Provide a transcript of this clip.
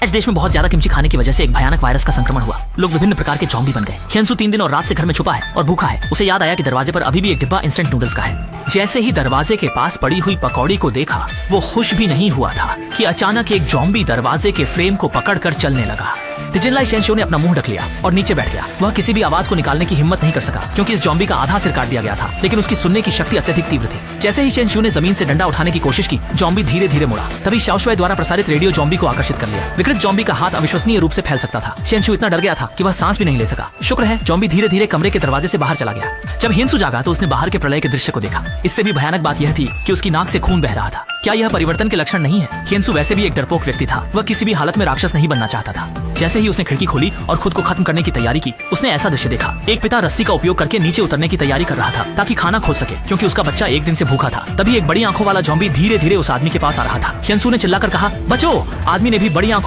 आज देश में बहुत ज्यादा किमची खाने की वजह से एक भयानक वायरस का संक्रमण हुआ। लोग विभिन्न प्रकार के ज़ॉम्बी बन गए। हियंसू 3 दिन और रात से घर में छुपा है और भूखा है। उसे याद आया कि दरवाजे पर अभी भी एक डिब्बा इंस्टेंट नूडल्स का है। जैसे ही दरवाजे के पास पड़ी हुई पकौड़ी को देखा, वो खुश भी नहीं हुआ था कि अचानक एक ज़ॉम्बी दरवाजे के फ्रेम को पकड़कर चलने लगा। तिजिनलाई शेंशो ने अपना मुंह ढक लिया और नीचे बैठ गया। वह किसी भी आवाज को निकालने की हिम्मत नहीं कर सका क्योंकि इस ज़ॉम्बी का आधा सिर काट दिया गया था, लेकिन उसकी सुनने की शक्ति अत्यधिक तीव्र थी। जैसे ही शेंशो ने जमीन से डंडा उठाने की कोशिश की, ज़ॉम्बी धीरे धीरे मुड़ा। तभी शाओशुए द्वारा प्रसारित रेडियो ज़ॉम्बी को आकर्षित कर लिया। विकृत ज़ॉम्बी का हाथ अविश्वसनीय रूप से फैल सकता था। शेंशो इतना डर गया था कि वह सांस भी नहीं ले सका। शुक्र है ज़ॉम्बी धीरे धीरे कमरे के दरवाजे से बाहर चला गया। जब हियंसू जागा तो उसने बाहर के प्रलय के दृश्य को देखा। इससे भी भयानक बात यह थी कि उसकी नाक से खून बह रहा था। क्या यह परिवर्तन के लक्षण नहीं है? हियंसू वैसे भी एक डरपोक व्यक्ति था। वह किसी भी हालत में राक्षस नहीं बनना चाहता था। जैसे ही उसने खिड़की खोली और खुद को खत्म करने की तैयारी की, उसने ऐसा दृश्य देखा। एक पिता रस्सी का उपयोग करके नीचे उतरने की तैयारी कर रहा था ताकि खाना खोज सके, क्योंकि उसका बच्चा एक दिन से भूखा था। तभी एक बड़ी आंखों वाला ज़ॉम्बी धीरे धीरे उस आदमी के पास आ रहा था। हियंसू ने चिल्लाकर कहा, बचो! आदमी ने भी बड़ी आंखों